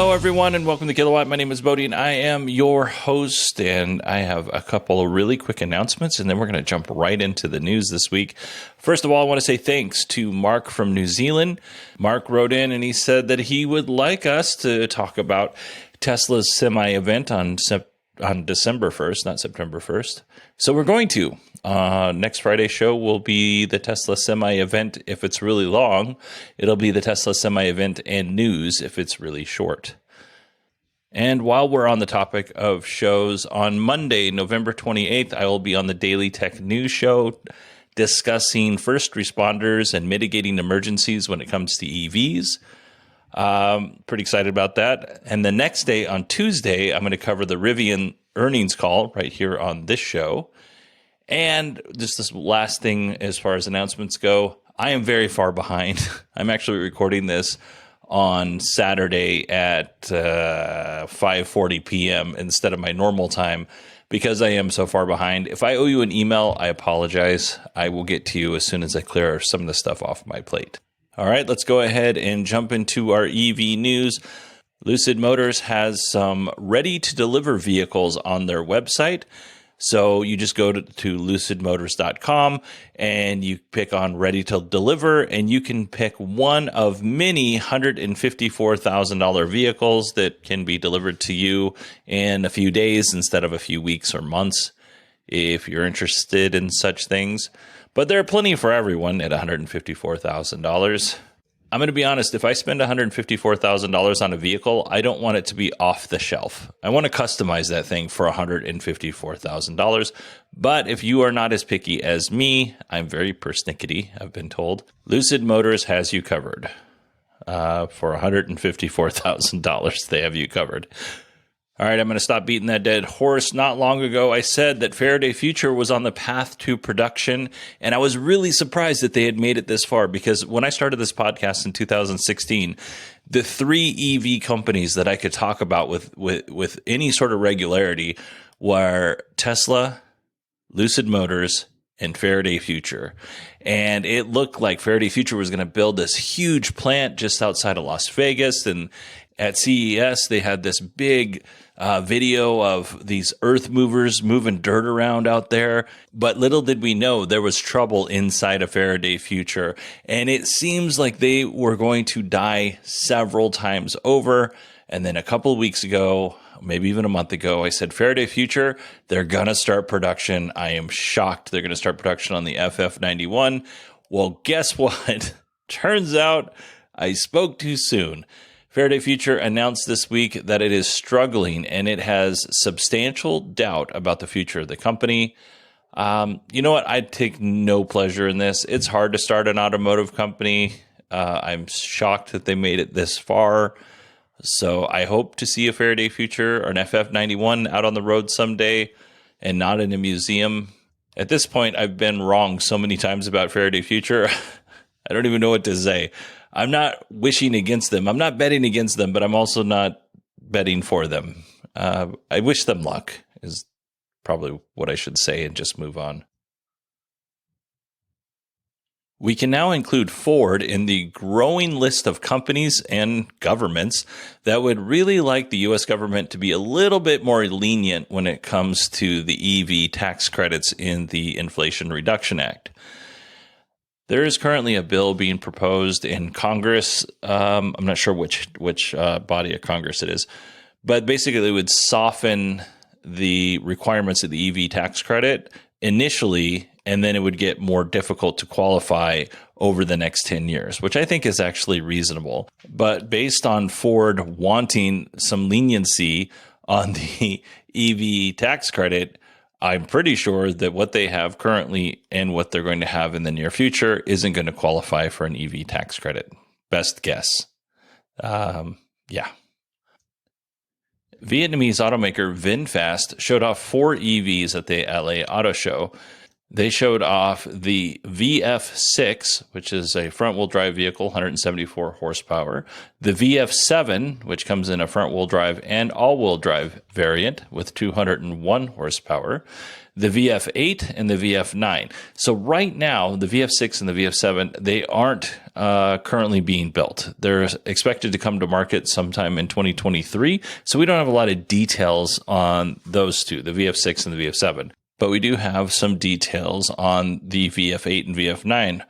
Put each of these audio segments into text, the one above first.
Hello, everyone, and welcome to Kilowatt. My name is Bodie, and I am your host, and I have a couple of really quick announcements, and then we're going to jump right into the news this week. First of all, I want to say thanks to Mark from New Zealand. Mark wrote in, and he said that he would like us to talk about Tesla's Semi event on December 1st, not September 1st. So we're going to. Next Friday's show will be the Tesla Semi event. If it's really long, it'll be the Tesla Semi event and news if it's really short. And while we're on the topic of shows, on Monday, November 28th, I will be on the Daily Tech News Show discussing first responders and mitigating emergencies when it comes to EVs. Pretty excited about that. And the next day, on Tuesday, I'm going to cover the Rivian earnings call right here on this show. And just this last thing as far as announcements go, I am very far behind. I'm actually recording this on Saturday at 5:40 p.m. instead of my normal time because I am so far behind. If I owe you an email, I apologize. I will get to you as soon as I clear some of the stuff off my plate. All right, let's go ahead and jump into our EV news. Lucid Motors has some ready-to-deliver vehicles on their website. So you just go to lucidmotors.com and you pick on ready to deliver, and you can pick one of many $154,000 vehicles that can be delivered to you in a few days instead of a few weeks or months if you're interested in such things. But there are plenty for everyone at $154,000. I'm going to be honest, if I spend $154,000 on a vehicle, I don't want it to be off the shelf. I want to customize that thing for $154,000. But if you are not as picky as me, I'm very persnickety, I've been told. Lucid Motors has you covered. For $154,000, they have you covered. All right, I'm going to stop beating that dead horse. Not long ago, I said that Faraday Future was on the path to production, and I was really surprised that they had made it this far because when I started this podcast in 2016, the three EV companies that I could talk about with any sort of regularity were Tesla, Lucid Motors, and Faraday Future. And it looked like Faraday Future was going to build this huge plant just outside of Las Vegas, and at CES, they had this big video of these earth movers moving dirt around out there. But little did we know there was trouble inside of Faraday Future. And it seems like they were going to die several times over. And then a couple of weeks ago, maybe even a month ago, I said, Faraday Future, they're going to start production. I am shocked they're going to start production on the FF91. Well, guess what? Turns out I spoke too soon. Faraday Future announced this week that it is struggling and it has substantial doubt about the future of the company. You know what? I take no pleasure in this. It's hard to start an automotive company. I'm shocked that they made it this far. So I hope to see a Faraday Future or an FF91 out on the road someday and not in a museum. At this point, I've been wrong so many times about Faraday Future. I don't even know what to say. I'm not wishing against them. I'm not betting against them, but I'm also not betting for them. I wish them luck is probably what I should say and just move on. We can now include Ford in the growing list of companies and governments that would really like the U.S. government to be a little bit more lenient when it comes to the EV tax credits in the Inflation Reduction Act. There is currently a bill being proposed in Congress. I'm not sure which body of Congress it is, but basically it would soften the requirements of the EV tax credit initially, and then it would get more difficult to qualify over the next 10 years, which I think is actually reasonable. But based on Ford wanting some leniency on the EV tax credit, I'm pretty sure that what they have currently and what they're going to have in the near future isn't going to qualify for an EV tax credit. Best guess. Yeah. Vietnamese automaker VinFast showed off 4 EVs at the LA Auto Show. They showed off the VF6, which is a front-wheel drive vehicle, 174 horsepower. The VF7, which comes in a front-wheel drive and all-wheel drive variant with 201 horsepower. the VF8 and the VF9. So right now, the VF6 and the VF7, they aren't currently being built. They're expected to come to market sometime in 2023. So we don't have a lot of details on those two, the VF6 and the VF7. But we do have some details on the VF8 and VF9.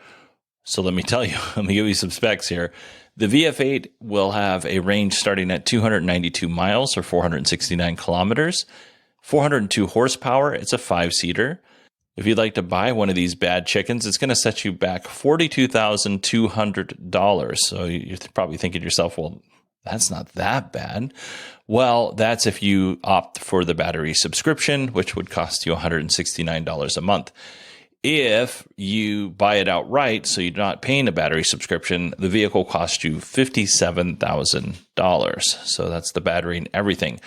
So let me tell you, let me give you some specs here. The VF8 will have a range starting at 292 miles or 469 kilometers. 402 horsepower. It's a 5-seater. If you'd like to buy one of these bad chickens, it's going to set you back $42,200. So you're probably thinking to yourself, well, that's not that bad. Well, that's if you opt for the battery subscription, which would cost you $169 a month. If you buy it outright, so you're not paying a battery subscription, the vehicle costs you $57,000. So that's the battery and everything.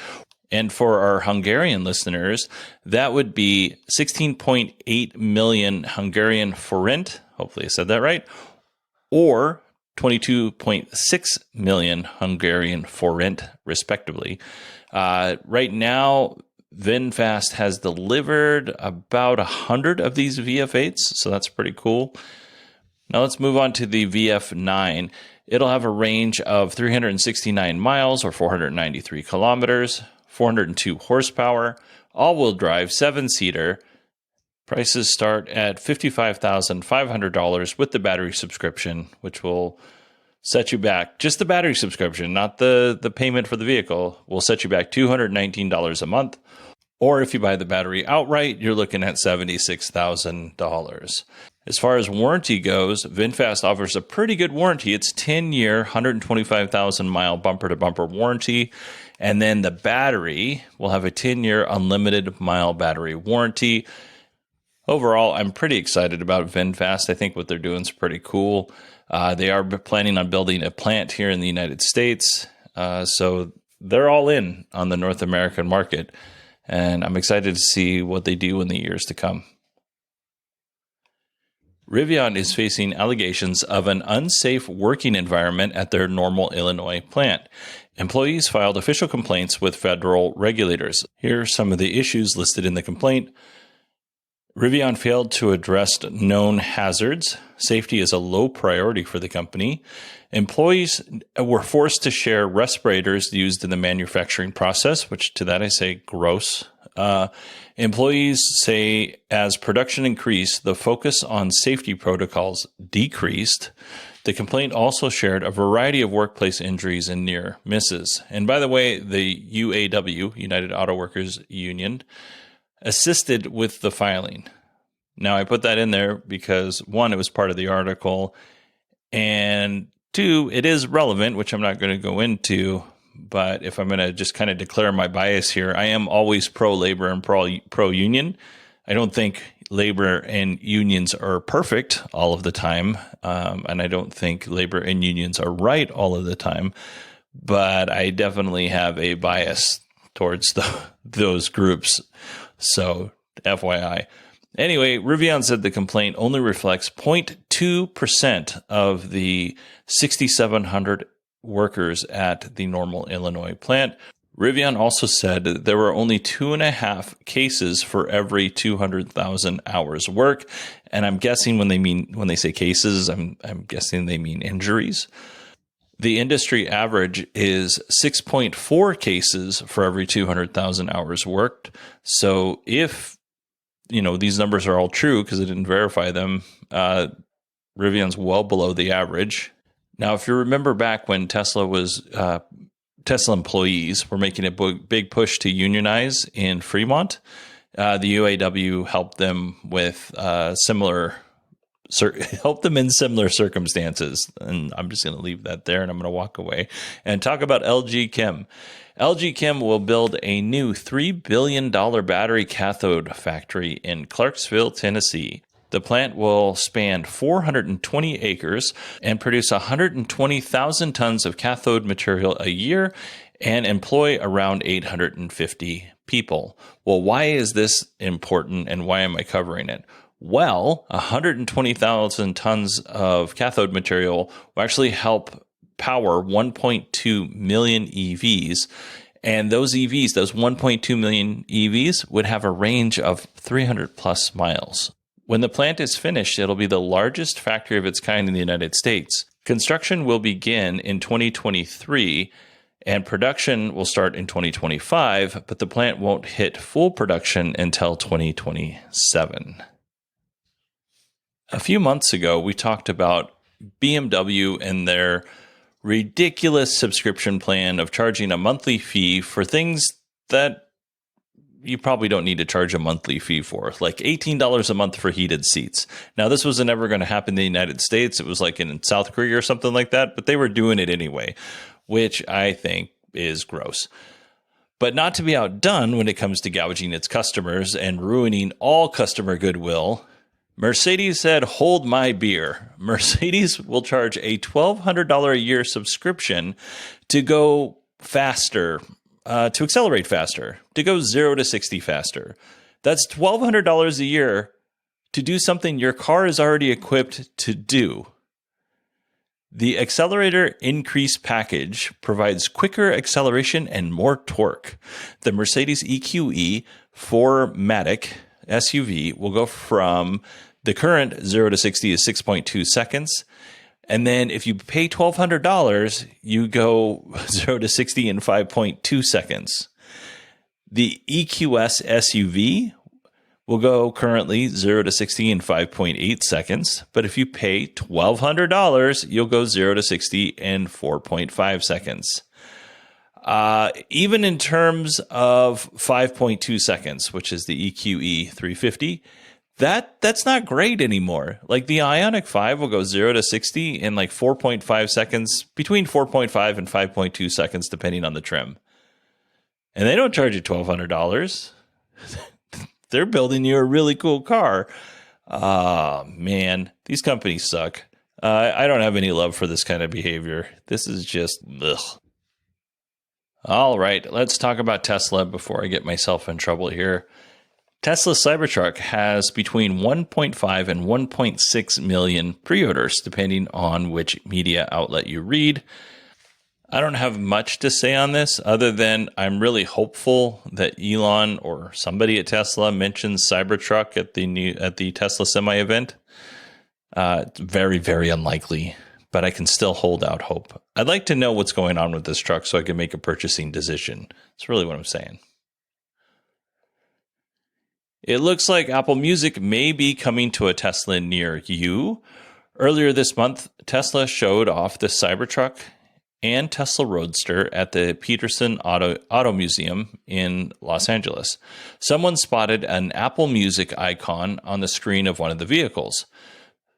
And for our Hungarian listeners, that would be 16.8 million Hungarian forint, hopefully I said that right, or 22.6 million Hungarian forint, respectively. Right now, VinFast has delivered about 100 of these VF8s, so that's pretty cool. Now let's move on to the VF9. It'll have a range of 369 miles or 493 kilometers. 402 horsepower, all-wheel drive, 7-seater. Prices start at $55,500 with the battery subscription, which will set you back, just the battery subscription, not the payment for the vehicle, will set you back $219 a month. Or if you buy the battery outright, you're looking at $76,000. As far as warranty goes, VinFast offers a pretty good warranty. It's 10-year, 125,000-mile bumper-to-bumper warranty. And then the battery will have a 10-year unlimited mile battery warranty. Overall, I'm pretty excited about VinFast. I think what they're doing is pretty cool. They are planning on building a plant here in the United States. So they're all in on the North American market. And I'm excited to see what they do in the years to come. Rivian is facing allegations of an unsafe working environment at their Normal, Illinois plant. Employees filed official complaints with federal regulators. Here are some of the issues listed in the complaint. Rivian failed to address known hazards. Safety is a low priority for the company. Employees were forced to share respirators used in the manufacturing process, which to that I say gross. Employees say as production increased, the focus on safety protocols decreased. The complaint also shared a variety of workplace injuries and near misses. And by the way, the UAW, United Auto Workers Union, assisted with the filing. Now, I put that in there because, one, it was part of the article, and two, it is relevant, which I'm not going to go into. But if I'm going to just kind of declare my bias here, I am always pro-labor and pro-union. I don't think labor and unions are perfect all of the time, and I don't think labor and unions are right all of the time. But I definitely have a bias towards those groups. So, FYI. Anyway, Rivian said the complaint only reflects 0.2% of the 6,700 workers at the Normal, Illinois plant. Rivian also said that there were only 2.5 cases for every 200,000 hours work. And I'm guessing when they say cases, I'm guessing they mean injuries. The industry average is 6.4 cases for every 200,000 hours worked. So if these numbers are all true, because I didn't verify them, Rivian's well below the average. Now, if you remember back when Tesla employees were making a big push to unionize in Fremont, the UAW helped them with help them in similar circumstances. And I'm just going to leave that there, and I'm going to walk away and talk about LG Chem. LG Chem will build a new $3 billion battery cathode factory in Clarksville, Tennessee. The plant will span 420 acres and produce 120,000 tons of cathode material a year and employ around 850 people. Well, why is this important and why am I covering it? Well, 120,000 tons of cathode material will actually help power 1.2 million EVs, And those EVs, those 1.2 million EVs, would have a range of 300 plus miles. When the plant is finished, it'll be the largest factory of its kind in the United States. Construction will begin in 2023, and production will start in 2025, but the plant won't hit full production until 2027. A few months ago, we talked about BMW and their ridiculous subscription plan of charging a monthly fee for things that you probably don't need to charge a monthly fee for, like $18 a month for heated seats. Now, this wasn't ever going to happen in the United States. It was like in South Korea or something like that, but they were doing it anyway, which I think is gross. But not to be outdone when it comes to gouging its customers and ruining all customer goodwill, Mercedes said, hold my beer. Mercedes will charge a $1,200 a year subscription to go faster, to accelerate faster, to go 0 to 60 faster. That's $1,200 a year to do something your car is already equipped to do. The Accelerator Increase package provides quicker acceleration and more torque. The Mercedes EQE 4MATIC SUV will go from the current 0 to 60 is 6.2 seconds. And then if you pay $1,200, you go 0 to 60 in 5.2 seconds. The EQS SUV will go currently 0 to 60 in 5.8 seconds. But if you pay $1,200, you'll go 0 to 60 in 4.5 seconds. Even in terms of 5.2 seconds, which is the EQE 350, that's not great anymore. Like the Ioniq 5 will go 0 to 60 in like 4.5 seconds, between 4.5 and 5.2 seconds, depending on the trim. And they don't charge you $1,200. They're building you a really cool car. Man, these companies suck. I don't have any love for this kind of behavior. This is just ugh. All right, let's talk about Tesla before I get myself in trouble here. Tesla's Cybertruck has between 1.5 and 1.6 million pre-orders, depending on which media outlet you read. I don't have much to say on this other than I'm really hopeful that Elon or somebody at Tesla mentions Cybertruck at the Tesla Semi event. It's very, very unlikely, but I can still hold out hope. I'd like to know what's going on with this truck so I can make a purchasing decision. That's really what I'm saying. It looks like Apple Music may be coming to a Tesla near you. Earlier this month, Tesla showed off the Cybertruck and Tesla Roadster at the Peterson Auto Museum in Los Angeles. Someone spotted an Apple Music icon on the screen of one of the vehicles.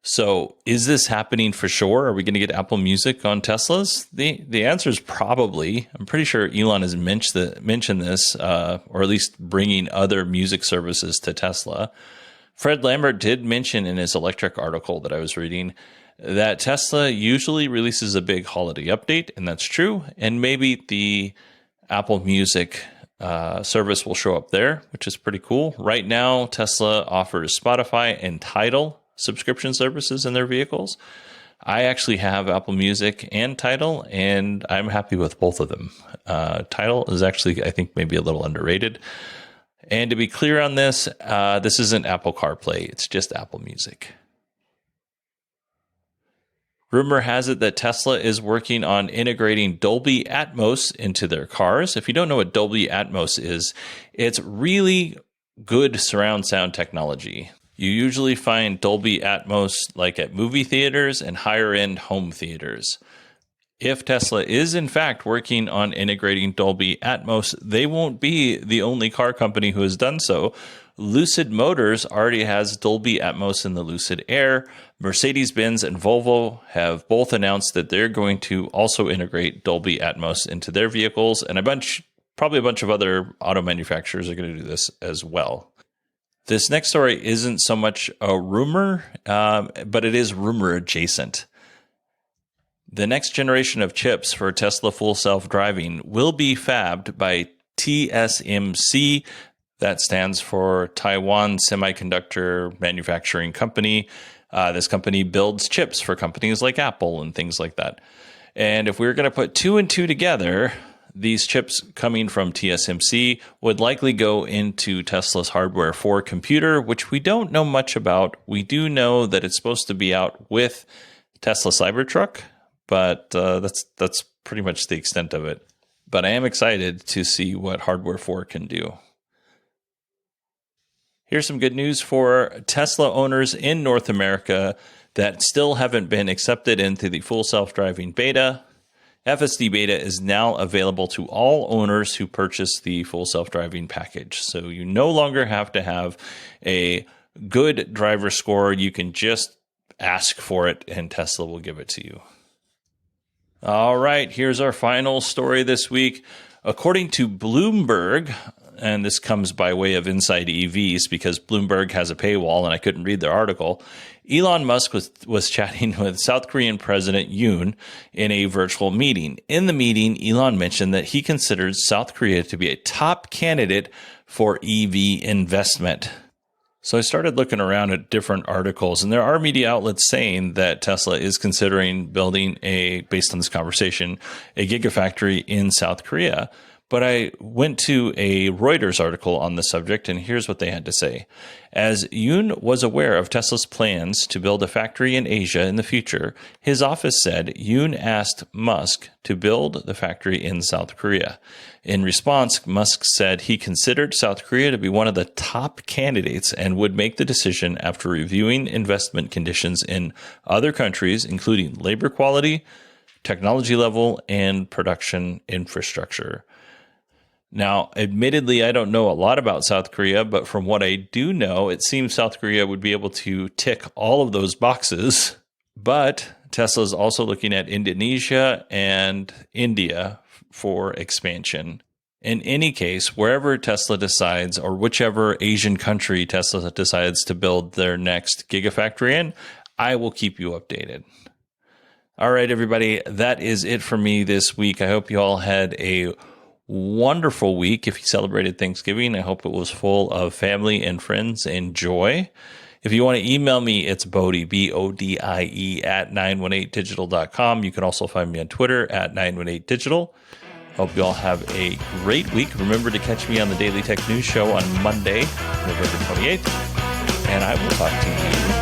So is this happening for sure? Are we going to get Apple Music on Teslas? The answer is probably. I'm pretty sure Elon has mentioned this, or at least bringing other music services to Tesla. Fred Lambert did mention in his electric article that I was reading that Tesla usually releases a big holiday update, and that's true. And maybe the Apple Music service will show up there, which is pretty cool. Right now, Tesla offers Spotify and Tidal subscription services in their vehicles. I actually have Apple Music and Tidal, and I'm happy with both of them. Tidal is actually, I think, maybe a little underrated. And to be clear on this, this isn't Apple CarPlay. It's just Apple Music. Rumor has it that Tesla is working on integrating Dolby Atmos into their cars. If you don't know what Dolby Atmos is, it's really good surround sound technology. You usually find Dolby Atmos like at movie theaters and higher-end home theaters. If Tesla is in fact working on integrating Dolby Atmos, they won't be the only car company who has done so. Lucid Motors already has Dolby Atmos in the Lucid Air. Mercedes-Benz and Volvo have both announced that they're going to also integrate Dolby Atmos into their vehicles, and probably a bunch of other auto manufacturers are going to do this as well. This next story isn't so much a rumor, but it is rumor adjacent. The next generation of chips for Tesla full self-driving will be fabbed by TSMC. That stands for Taiwan Semiconductor Manufacturing Company. This company builds chips for companies like Apple and things like that. And if we were going to put two and two together, These chips coming from TSMC would likely go into Tesla's Hardware 4 computer, which we don't know much about. We do know that it's supposed to be out with Tesla Cybertruck, but that's pretty much the extent of it. But I am excited to see what Hardware 4 can do. Here's some good news for Tesla owners in North America that still haven't been accepted into the full self-driving beta. FSD beta is now available to all owners who purchase the full self-driving package. So you no longer have to have a good driver score. You can just ask for it and Tesla will give it to you. All right, here's our final story this week. According to Bloomberg, and this comes by way of Inside EVs because Bloomberg has a paywall and I couldn't read their article, Elon Musk was chatting with South Korean President Yoon in a virtual meeting. In the meeting, Elon mentioned that he considers South Korea to be a top candidate for EV investment. So I started looking around at different articles, and there are media outlets saying that Tesla is considering building based on this conversation, a gigafactory in South Korea. But I went to a Reuters article on the subject, and here's what they had to say. As Yoon was aware of Tesla's plans to build a factory in Asia in the future, his office said Yoon asked Musk to build the factory in South Korea. In response, Musk said he considered South Korea to be one of the top candidates and would make the decision after reviewing investment conditions in other countries, including labor quality, technology level, and production infrastructure. Now, admittedly, I don't know a lot about South Korea, but from what I do know, it seems South Korea would be able to tick all of those boxes. But Tesla is also looking at Indonesia and India for expansion. In any case, wherever Tesla decides, or whichever Asian country Tesla decides to build their next gigafactory in, I will keep you updated. All right, everybody, that is it for me this week. I hope you all had a wonderful week. If you celebrated Thanksgiving, I hope it was full of family and friends and joy. If you want to email me, it's Bodie, BODIE at 918digital.com. You can also find me on Twitter at 918digital. Hope you all have a great week. Remember to catch me on the Daily Tech News Show on Monday, November 28th, and I will talk to you